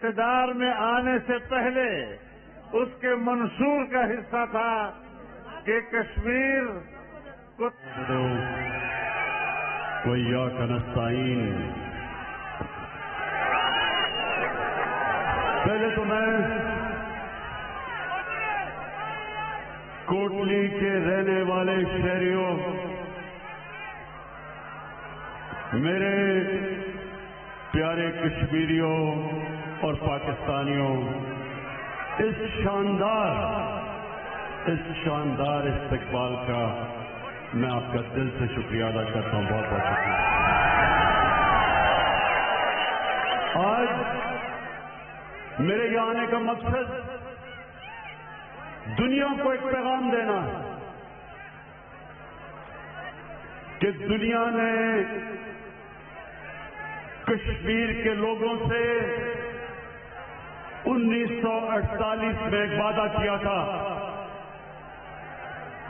اقتدار میں آنے سے پہلے اس کے منشور کا حصہ تھا کہ کشمیر کو وإياك نستعين. پہلے تو میں کوٹلی کے رہنے والے شہریوں، میرے پیارے کشمیریوں اور پاکستانیوں، اس شاندار استقبال کا میں آپ کا دل سے شکریہ ادا کرتا ہوں. بہت بہت شکریہ. آج میرے یہاں آنے کا مقصد دنیا کو ایک پیغام دینا ہے کہ دنیا نے کشمیر کے لوگوں سے 1948 میں ایک وعدہ کیا تھا.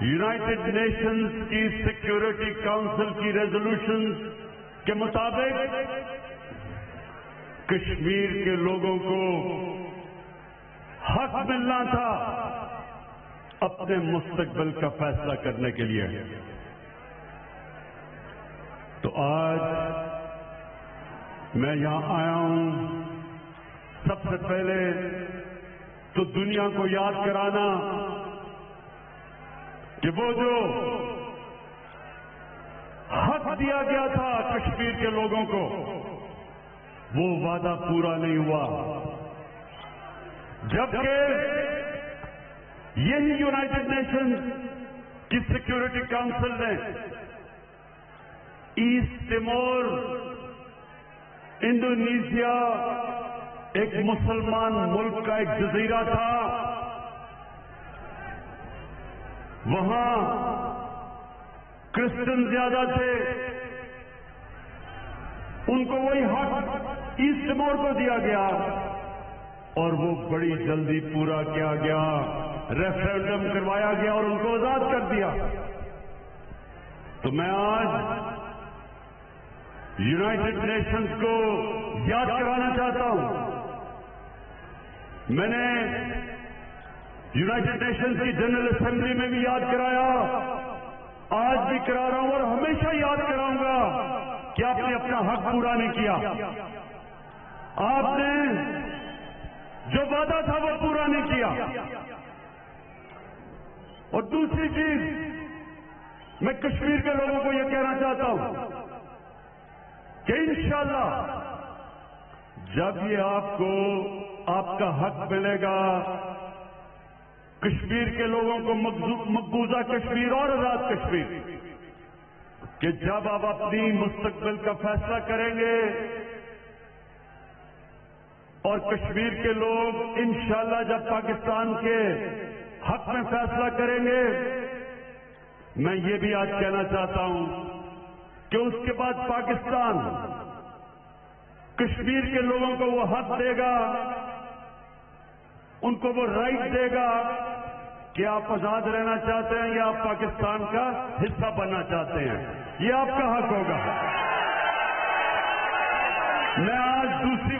یونائٹڈ نیشنز کی سیکیورٹی کاؤنسل کی ریزولوشنز کے مطابق کشمیر کے لوگوں کو حق ملنا تھا اپنے مستقبل کا فیصلہ کرنے کے لیے. تو آج میں یہاں آیا ہوں سب سے پہلے تو دنیا کو یاد کرانا کہ وہ جو حق دیا گیا تھا کشمیر کے لوگوں کو، وہ وعدہ پورا نہیں ہوا. جبکہ یہی یونائٹڈ نیشنز کی سیکیورٹی کاؤنسل نے ایسٹ ٹیمور، انڈونیشیا، ایک مسلمان ملک کا ایک جزیرہ تھا، وہاں کرسچن زیادہ تھے، ان کو وہی حق ایسٹ ٹیمور کو دیا گیا اور وہ بڑی جلدی پورا کیا گیا. ریفرینڈم کروایا گیا اور ان کو آزاد کر دیا. تو میں آج یونائٹڈ نیشنز کو یاد کرانا چاہتا ہوں. میں نے یونائٹڈ نیشنز کی جنرل اسمبلی میں بھی یاد کرایا، آج بھی کرا رہا ہوں اور ہمیشہ یاد کراؤں گا کہ آپ نے اپنا حق پورا نہیں کیا. آپ نے جو وعدہ تھا وہ پورا نہیں کیا. اور دوسری چیز، میں کشمیر کے لوگوں کو یہ کہنا چاہتا ہوں کہ انشاءاللہ جب یہ آپ کو آپ کا حق ملے گا، کشمیر کے لوگوں کو مقبوضہ کشمیر اور آزاد کشمیر، کہ جب آپ اپنی مستقبل کا فیصلہ کریں گے اور کشمیر کے لوگ انشاءاللہ جب پاکستان کے حق میں فیصلہ کریں گے، میں یہ بھی آج کہنا چاہتا ہوں کہ اس کے بعد پاکستان کشمیر کے لوگوں کو وہ حق دے گا، ان کو وہ رائٹ دے گا کہ آپ آزاد رہنا چاہتے ہیں یا آپ پاکستان کا حصہ بننا چاہتے ہیں. یہ آپ کا حق ہوگا. میں آج دوسری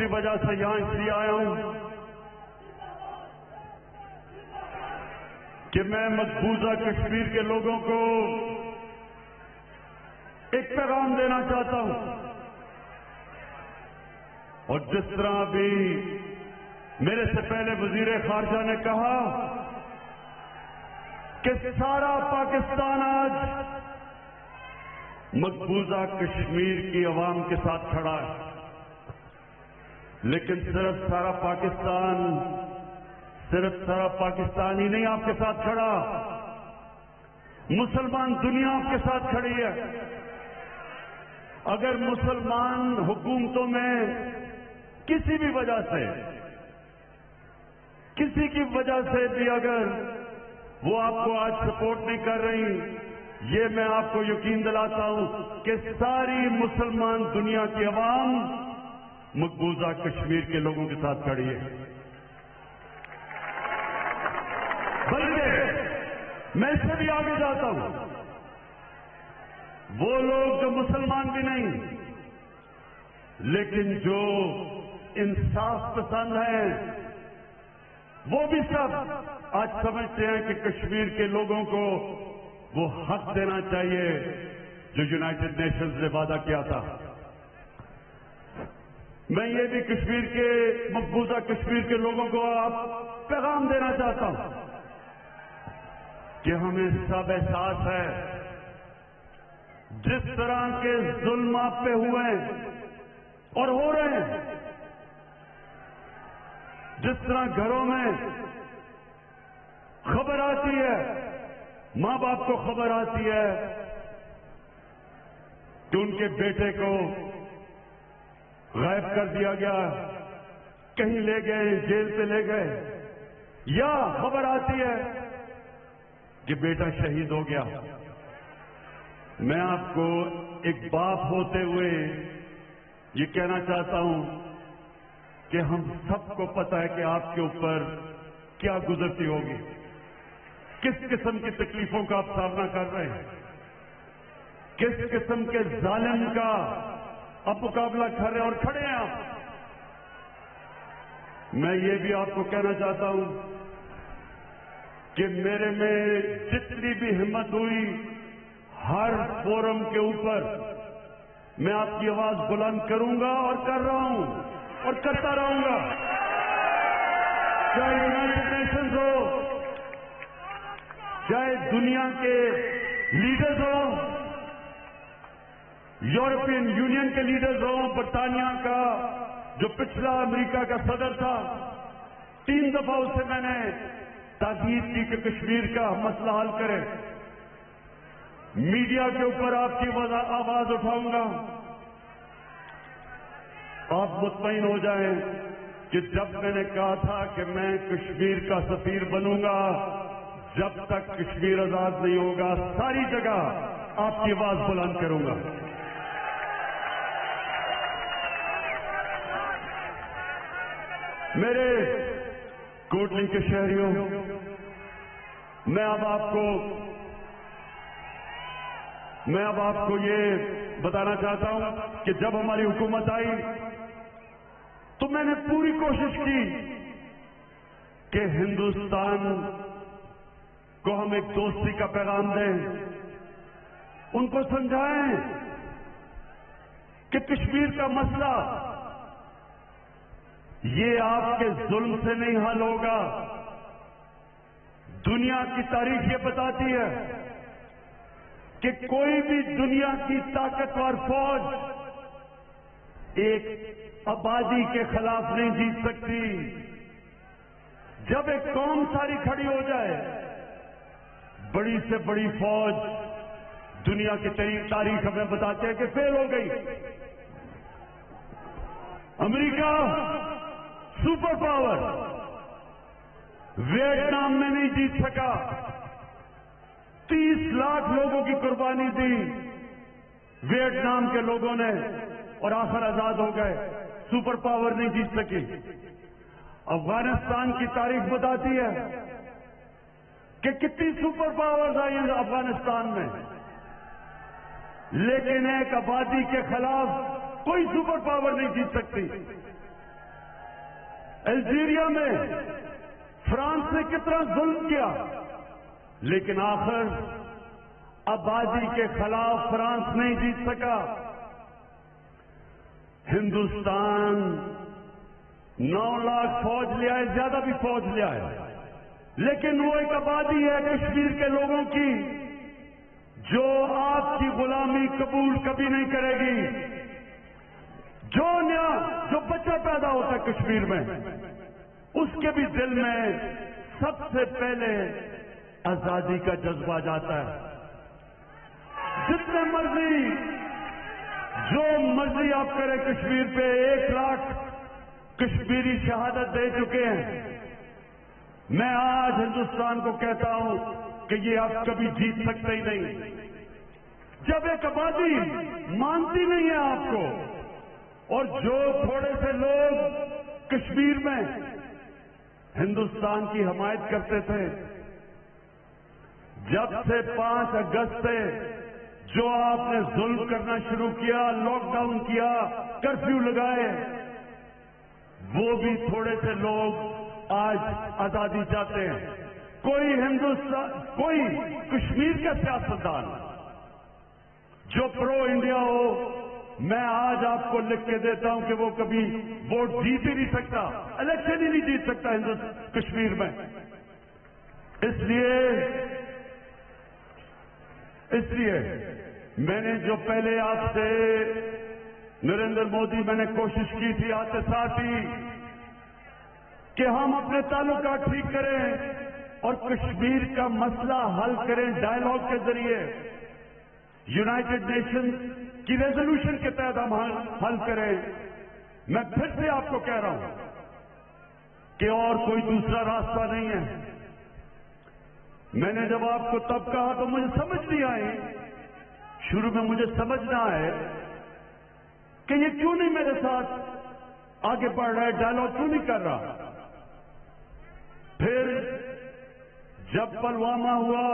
وجہ سے یہاں اس لیے آیا ہوں کہ میں مقبوضہ کشمیر کے لوگوں کو ایک پیغام دینا چاہتا ہوں. اور جس طرح بھی میرے سے پہلے وزیر خارجہ نے کہا کہ سارا پاکستان آج مقبوضہ کشمیر کی عوام کے ساتھ کھڑا ہے، لیکن صرف سارا پاکستان ہی نہیں آپ کے ساتھ کھڑا، مسلمان دنیا آپ کے ساتھ کھڑی ہے. اگر مسلمان حکومتوں میں کسی بھی وجہ سے، کسی کی وجہ سے بھی اگر وہ آپ کو آج سپورٹ نہیں کر رہی، یہ میں آپ کو یقین دلاتا ہوں کہ ساری مسلمان دنیا کی عوام مقبوضہ کشمیر کے لوگوں کے ساتھ کھڑی ہے. بلکہ میں اس سے بھی آگے جاتا ہوں، وہ لوگ جو مسلمان بھی نہیں، لیکن جو انصاف پسند ہیں وہ بھی سب آج سمجھتے ہیں کہ کشمیر کے لوگوں کو وہ حق دینا چاہیے جو یونائٹڈ نیشنز نے وعدہ کیا تھا۔ میں یہ بھی کشمیر کے مقبوضہ کشمیر کے لوگوں کو آپ پیغام دینا چاہتا ہوں کہ ہمیں سب احساس ہے جس طرح کے ظلم آپ پہ ہوئے ہیں اور ہو رہے ہیں، جس طرح گھروں میں خبر آتی ہے، ماں باپ کو خبر آتی ہے کہ ان کے بیٹے کو غائب کر دیا گیا، کہیں لے گئے، جیل پہ لے گئے، یا خبر آتی ہے کہ بیٹا شہید ہو گیا۔ میں آپ کو ایک باپ ہوتے ہوئے یہ کہنا چاہتا ہوں کہ ہم سب کو پتا ہے کہ آپ کے اوپر کیا گزرتی ہوگی، کس قسم کی تکلیفوں کا آپ سامنا کر رہے ہیں، کس قسم کے ظالم کا اب مقابلہ کر رہے ہیں اور کھڑے ہیں آپ۔ میں یہ بھی آپ کو کہنا چاہتا ہوں کہ میرے میں جتنی بھی ہمت ہوئی ہر فورم کے اوپر میں آپ کی آواز بلند کروں گا اور کر رہا ہوں اور کرتا رہوں گا، چاہے یونائٹڈ نیشنز ہو، چاہے دنیا کے لیڈرز ہوں، یورپین یونین کے لیڈرز ہوں، برطانیہ کا جو پچھلا امریکہ کا صدر تھا، 3 دفعہ اس سے میں نے تاکید کی کہ کشمیر کا مسئلہ حل کرے۔ میڈیا کے اوپر آپ کی آواز اٹھاؤں گا۔ آپ مطمئن ہو جائیں کہ جب میں نے کہا تھا کہ میں کشمیر کا سفیر بنوں گا، جب تک کشمیر آزاد نہیں ہوگا ساری جگہ آپ کی آواز بلند کروں گا۔ میرے کوٹلی کے شہریوں، میں اب آپ کو یہ بتانا چاہتا ہوں کہ جب ہماری حکومت آئی تو میں نے پوری کوشش کی کہ ہندوستان کو ہم ایک دوستی کا پیغام دیں، ان کو سمجھائیں کہ کشمیر کا مسئلہ یہ آپ کے ظلم سے نہیں حل ہوگا۔ دنیا کی تاریخ یہ بتاتی ہے کہ کوئی بھی دنیا کی طاقتور فوج ایک آبادی کے خلاف نہیں جیت سکتی۔ جب ایک قوم ساری کھڑی ہو جائے، بڑی سے بڑی فوج دنیا کی تاریخ ہمیں بتاتے ہیں کہ فیل ہو گئی۔ امریکہ سپر پاور ویتنام میں نہیں جیت سکا، 30 لاکھ لوگوں کی قربانی دی ویتنام کے لوگوں نے اور آخر آزاد ہو گئے۔ سپر پاور نہیں جیت سکی۔ افغانستان کی تاریخ بتاتی ہے کہ کتنی سپر پاورز آئی ہیں افغانستان میں، لیکن ایک آبادی کے خلاف کوئی سپر پاور نہیں جیت سکتی۔ الجیریا میں فرانس نے کتنا ظلم کیا، لیکن آخر آبادی کے خلاف فرانس نہیں جیت سکا۔ ہندوستان 9 لاکھ فوج لے آئے، زیادہ بھی فوج لے آئے، لیکن وہ ایک آبادی ہے کشمیر کے لوگوں کی جو آپ کی غلامی قبول کبھی نہیں کرے گی۔ جو بچہ پیدا ہوتا ہے کشمیر میں، اس کے بھی دل میں سب سے پہلے آزادی کا جذبہ جاتا ہے۔ جتنے مرضی جو مرضی آپ کریں کشمیر پہ، 1 لاکھ کشمیری شہادت دے چکے ہیں۔ میں آج ہندوستان کو کہتا ہوں کہ یہ آپ کبھی جیت سکتے ہی نہیں۔ جب ایک آبادی مانتی نہیں ہے آپ کو، اور جو تھوڑے سے لوگ کشمیر میں ہندوستان کی حمایت کرتے تھے، جب سے 5 اگست سے جو آپ نے ظلم کرنا شروع کیا، لاک ڈاؤن کیا، کرفیو لگائے، وہ بھی تھوڑے سے لوگ آج آزادی چاہتے ہیں۔ کوئی کوئی کشمیر کا سیاستدان جو پرو انڈیا ہو، میں آج آپ کو لکھ کے دیتا ہوں کہ وہ کبھی ووٹ جیت ہی نہیں سکتا، الیکشن ہی نہیں جیت سکتا کشمیر میں۔ اس لیے میں نے جو پہلے آپ سے نریندر مودی میں نے کوشش کی تھی آتے ساتھ ہی کہ ہم اپنے تعلقات ٹھیک کریں اور کشمیر کا مسئلہ حل کریں ڈائیلاگ کے ذریعے، یونائٹڈ نیشنز کی ریزولوشن کے تحت ہم حل کریں۔ میں پھر سے آپ کو کہہ رہا ہوں کہ اور کوئی دوسرا راستہ نہیں ہے۔ میں نے جب آپ کو تب کہا تو مجھے سمجھ نہیں آئی، شروع میں مجھے سمجھنا ہے کہ یہ کیوں نہیں میرے ساتھ آگے بڑھ رہا ہے، ڈائیلاگ کیوں نہیں کر رہا۔ پھر جب پلوامہ ہوا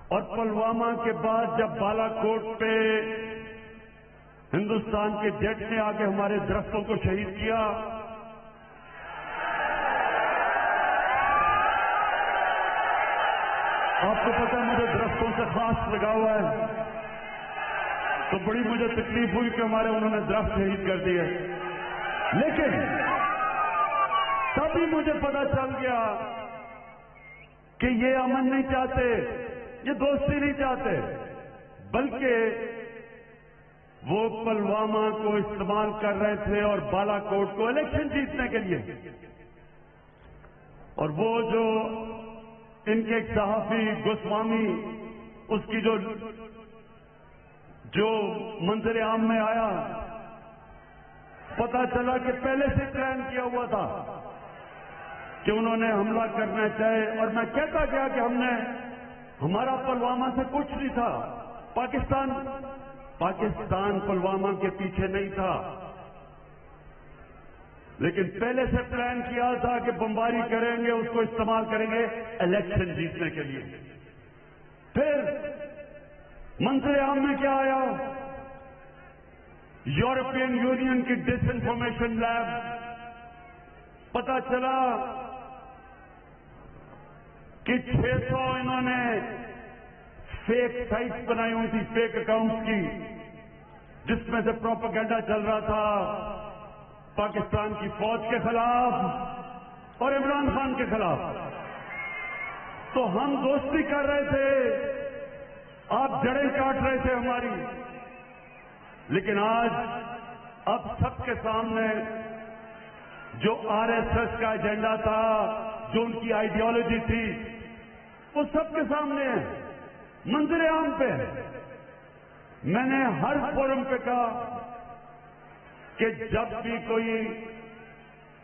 اور پلوامہ کے بعد جب بالا کوٹ پہ ہندوستان کے جیٹ نے آگے ہمارے درختوں کو شہید کیا، آپ کو پتا ہے مجھے درختوں سے خاص لگا ہوا ہے، تو بڑی مجھے تکلیف ہوئی کہ ہمارے انہوں نے درخت شہید کر دیے، لیکن تبھی مجھے پتا چل گیا کہ یہ امن نہیں چاہتے، یہ دوستی نہیں چاہتے، بلکہ وہ پلوامہ کو استعمال کر رہے تھے اور بالا کوٹ کو الیکشن جیتنے کے لیے۔ اور وہ جو ان کے ایک صحافی گوسوامی، اس کی جو منظر عام میں آیا، پتا چلا کہ پہلے سے پلان کیا ہوا تھا کہ انہوں نے حملہ کرنا چاہے، اور میں کہتا گیا کہ ہمارا پلوامہ سے کچھ نہیں تھا، پاکستان پلوامہ کے پیچھے نہیں تھا، لیکن پہلے سے پلان کیا تھا کہ بمباری کریں گے، اس کو استعمال کریں گے الیکشن جیتنے کے لیے۔ پھر منظر عام میں کیا آیا؟ یورپین یونین کی ڈس انفارمیشن لیب، پتا چلا کہ 600 انہوں نے فیک سائٹس بنائی ہوئی تھی، فیک اکاؤنٹس کی، جس میں سے پروپیگنڈا چل رہا تھا پاکستان کی فوج کے خلاف اور عمران خان کے خلاف۔ تو ہم دوستی کر رہے تھے، آپ جڑیں کاٹ رہے تھے ہماری، لیکن آج اب سب کے سامنے جو آر ایس ایس کا ایجنڈا تھا، جو ان کی آئیڈیالوجی تھی، وہ سب کے سامنے ہے، منظر عام پہ۔ میں نے ہر فورم پہ کہا کہ جب بھی کوئی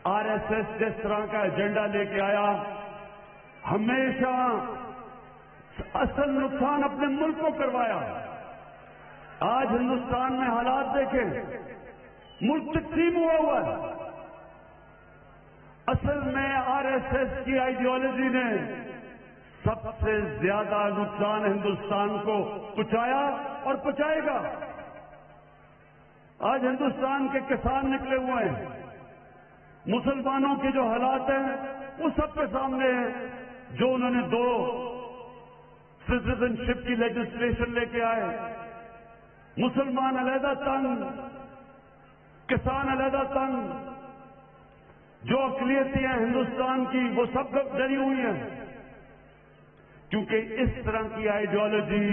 آر ایس ایس جس طرح کا ایجنڈا لے کے آیا، ہمیشہ اصل نقصان اپنے ملک کو کروایا۔ آج ہندوستان میں حالات دیکھیں، ملک تقسیم ہوا ہے۔ اصل میں آر ایس ایس کی آئیڈیالوجی نے سب سے زیادہ نقصان ہندوستان کو پہنچایا اور پہنچائے گا۔ آج ہندوستان کے کسان نکلے ہوئے ہیں، مسلمانوں کے جو حالات ہیں وہ سب کے سامنے ہیں، جو انہوں نے 2 سٹیزن شپ کی لیجسلیشن لے کے آئے، مسلمان علیحدہ تنگ، کسان علیحدہ تنگ، جو اقلیتیں ہیں ہندوستان کی وہ سب ڈری ہوئی ہیں، کیونکہ اس طرح کی آئیڈیالوجی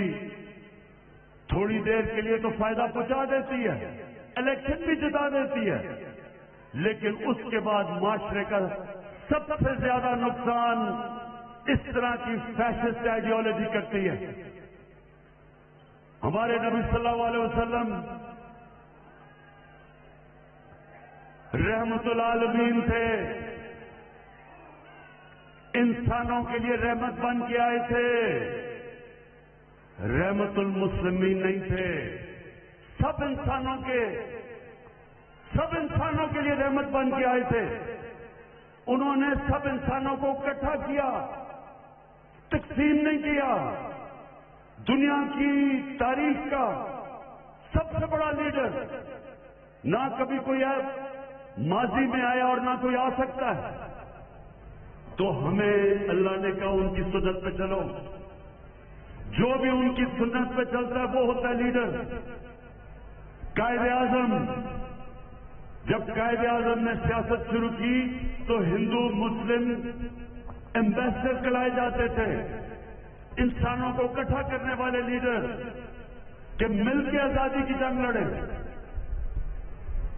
تھوڑی دیر کے لیے تو فائدہ پہنچا دیتی ہے، الیکشن بھی جتا دیتی ہے، لیکن اس کے بعد معاشرے کا سب سے زیادہ نقصان اس طرح کی فیشسٹ آئیڈیالوجی کرتی ہے۔ ہمارے نبی صلی اللہ علیہ وسلم رحمت العالمین تھے، انسانوں کے لیے رحمت بن کے آئے تھے، رحمت المسلمین نہیں تھے، سب انسانوں کے لیے رحمت بن کے آئے تھے۔ انہوں نے سب انسانوں کو اکٹھا کیا، تقسیم نہیں کیا۔ دنیا کی تاریخ کا سب سے بڑا لیڈر، نہ کبھی کوئی ماضی میں آیا اور نہ کوئی آ سکتا ہے، تو ہمیں اللہ نے کہا ان کی سنت پہ چلو. جو بھی ان کی سنت پہ چلتا ہے وہ ہوتا ہے لیڈر. قائد اعظم، جب قائد اعظم نے سیاست شروع کی تو ہندو مسلم ایمبیسڈر کلائے جاتے تھے، انسانوں کو اکٹھا کرنے والے لیڈر کہ مل کے آزادی کی جنگ لڑے.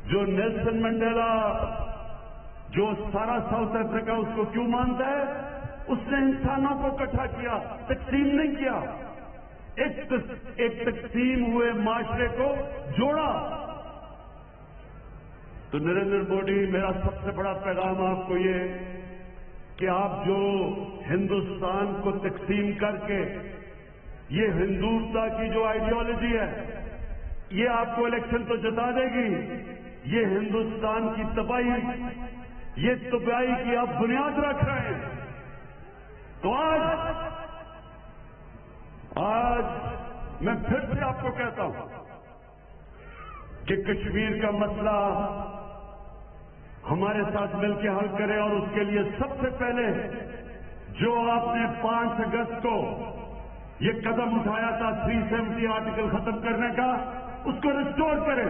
جو نیلسن منڈیلا، جو سارا ساؤتھ افریقہ اس کو کیوں مانتا ہے؟ اس نے انسانوں کو اکٹھا کیا، تقسیم نہیں کیا. ایک تقسیم ہوئے معاشرے کو جوڑا. تو نریندر مودی، میرا سب سے بڑا پیغام آپ کو یہ کہ آپ جو ہندوستان کو تقسیم کر کے یہ ہندوتا کی جو آئیڈیالوجی ہے یہ آپ کو الیکشن تو جتا دے گی، یہ ہندوستان کی تباہی، یہ تباہی کی آپ بنیاد رکھ رہے ہیں. تو آج میں پھر سے آپ کو کہتا ہوں کہ کشمیر کا مسئلہ ہمارے ساتھ مل کے حل کرے، اور اس کے لیے سب سے پہلے جو آپ نے 5 اگست کو یہ قدم اٹھایا تھا 370 آرٹیکل ختم کرنے کا، اس کو ریسٹور کرے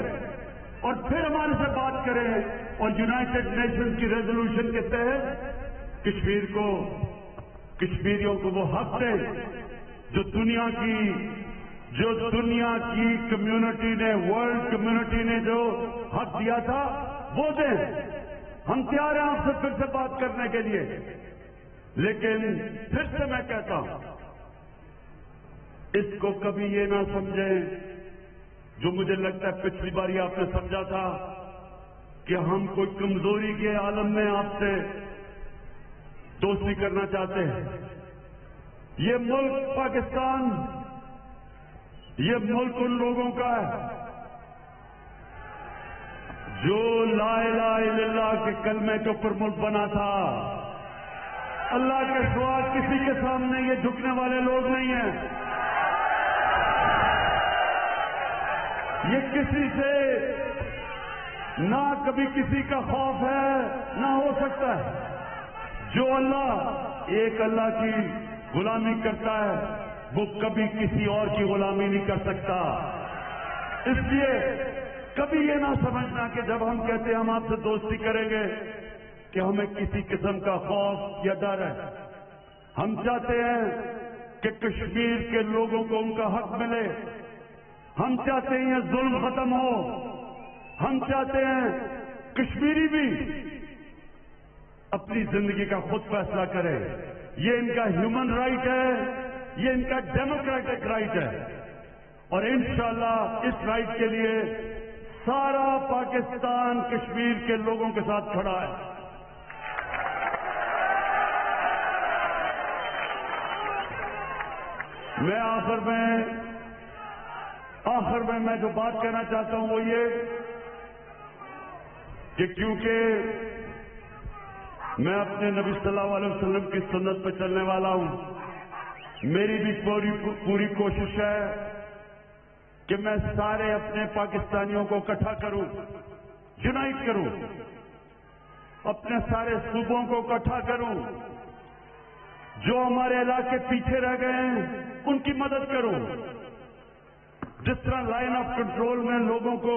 اور پھر ہمارے سے بات کرے اور یونائٹڈ نیشنز کی ریزولوشن کے تحت کشمیریوں کو وہ حق دے جو دنیا کی کمیونٹی نے، ورلڈ کمیونٹی نے جو حق دیا تھا وہ دیں. ہم تیار ہیں آپ سے پھر سے بات کرنے کے لیے، لیکن پھر سے میں کہتا ہوں اس کو کبھی یہ نہ سمجھیں جو مجھے لگتا ہے پچھلی باری آپ نے سمجھا تھا کہ ہم کوئی کمزوری کے عالم میں آپ سے دوستی کرنا چاہتے ہیں. یہ ملک پاکستان، یہ ملک ان لوگوں کا ہے جو لا الہ الا اللہ کے کلمے کے اوپر ملک بنا تھا. اللہ کے سوا کسی کے سامنے یہ جھکنے والے لوگ نہیں ہیں. یہ کسی سے نہ کبھی کسی کا خوف ہے نہ ہو سکتا ہے. جو ایک اللہ کی غلامی کرتا ہے وہ کبھی کسی اور کی غلامی نہیں کر سکتا. اس لیے کبھی یہ نہ سمجھنا کہ جب ہم کہتے ہیں ہم آپ سے دوستی کریں گے کہ ہمیں کسی قسم کا خوف یا ڈر ہے. ہم چاہتے ہیں کہ کشمیر کے لوگوں کو ان کا حق ملے. ہم چاہتے ہیں یہ ظلم ختم ہو. ہم چاہتے ہیں کشمیری بھی اپنی زندگی کا خود فیصلہ کرے. یہ ان کا ہیومن رائٹ ہے، یہ ان کا ڈیموکریٹک رائٹ ہے، اور انشاءاللہ اس رائٹ کے لیے سارا پاکستان کشمیر کے لوگوں کے ساتھ کھڑا ہے. میں آخر میں جو بات کہنا چاہتا ہوں وہ یہ کہ کیونکہ میں اپنے نبی صلی اللہ علیہ وسلم کی سنت پہ چلنے والا ہوں، میری بھی پوری کوشش ہے کہ میں سارے اپنے پاکستانیوں کو اکٹھا کروں، یونائٹ کروں، اپنے سارے صوبوں کو اکٹھا کروں، جو ہمارے علاقے پیچھے رہ گئے ہیں ان کی مدد کروں. جس طرح لائن آف کنٹرول میں لوگوں کو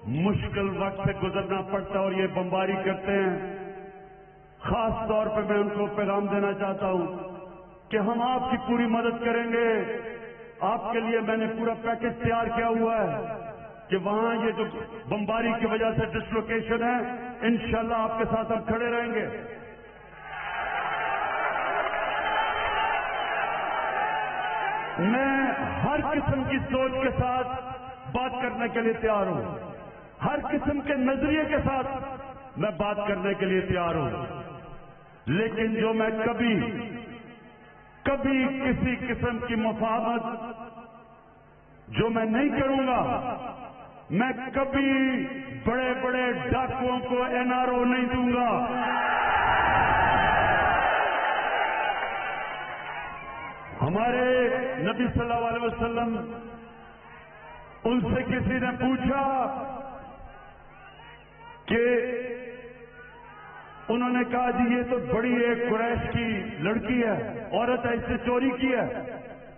مشکل وقت سے گزرنا پڑتا ہے اور یہ بمباری کرتے ہیں، خاص طور پہ میں ان کو پیغام دینا چاہتا ہوں کہ ہم آپ کی پوری مدد کریں گے. آپ کے لیے میں نے پورا پیکج تیار کیا ہوا ہے کہ وہاں یہ جو بمباری کی وجہ سے ڈسلوکیشن ہے انشاءاللہ آپ کے ساتھ ہم کھڑے رہیں گے. میں ہر قسم کی سوچ کے ساتھ بات کرنے کے لیے تیار ہوں، ہر قسم کے نظریے کے ساتھ میں بات کرنے کے لیے تیار ہوں، لیکن جو میں کبھی کسی قسم کی مفاہمت جو میں نہیں کروں گا، میں کبھی بڑے بڑے ڈاکوؤں کو NRO نہیں دوں گا. ہمارے نبی صلی اللہ علیہ وسلم ان سے کسی نے پوچھا کہ انہوں نے کہا جی یہ تو بڑی ایک قریش کی لڑکی ہے، عورت ہے، اس سے چوری کی ہے،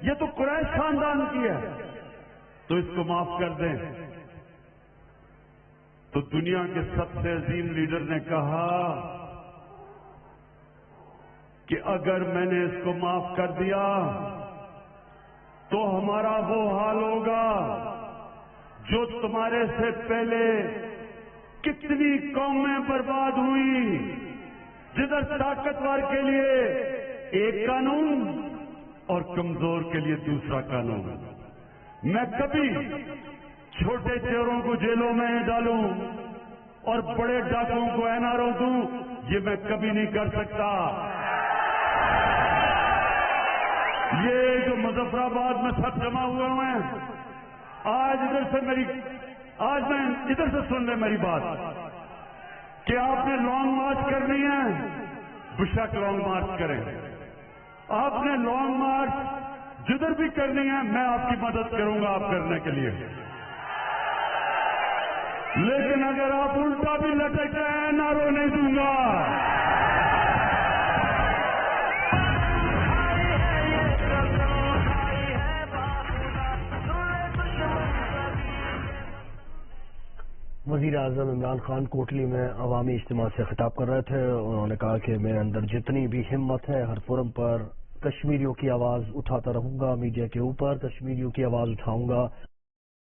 یہ تو قریش خاندان کی ہے، تو اس کو معاف کر دیں۔ تو دنیا کے سب سے عظیم لیڈر نے کہا کہ اگر میں نے اس کو معاف کر دیا تو ہمارا وہ حال ہوگا جو تمہارے سے پہلے کتنی قومیں برباد ہوئی، جدھر طاقتور کے لیے ایک قانون اور کمزور کے لیے دوسرا قانون۔ میں کبھی چھوٹے چوروں کو جیلوں میں ڈالوں اور بڑے ڈاکوؤں کو NRO دوں، یہ میں کبھی نہیں کر سکتا۔ یہ جو مظفر آباد میں سب جمع ہوئے ہیں، آج میں ادھر سے سن لیں میری بات کہ آپ نے لانگ مارچ کرنی ہے، بشک لانگ مارچ کریں۔ آپ نے لانگ مارچ جدھر بھی کرنی ہے میں آپ کی مدد کروں گا آپ کرنے کے لیے، لیکن اگر آپ الٹا بھی لٹک گئے نعروں نہیں دوں گا۔ وزیر اعظم عمران خان کوٹلی میں عوامی اجتماع سے خطاب کر رہے تھے۔ انہوں نے کہا کہ میرے اندر جتنی بھی ہمت ہے ہر فورم پر کشمیریوں کی آواز اٹھاتا رہوں گا، میڈیا کے اوپر کشمیریوں کی آواز اٹھاؤں گا۔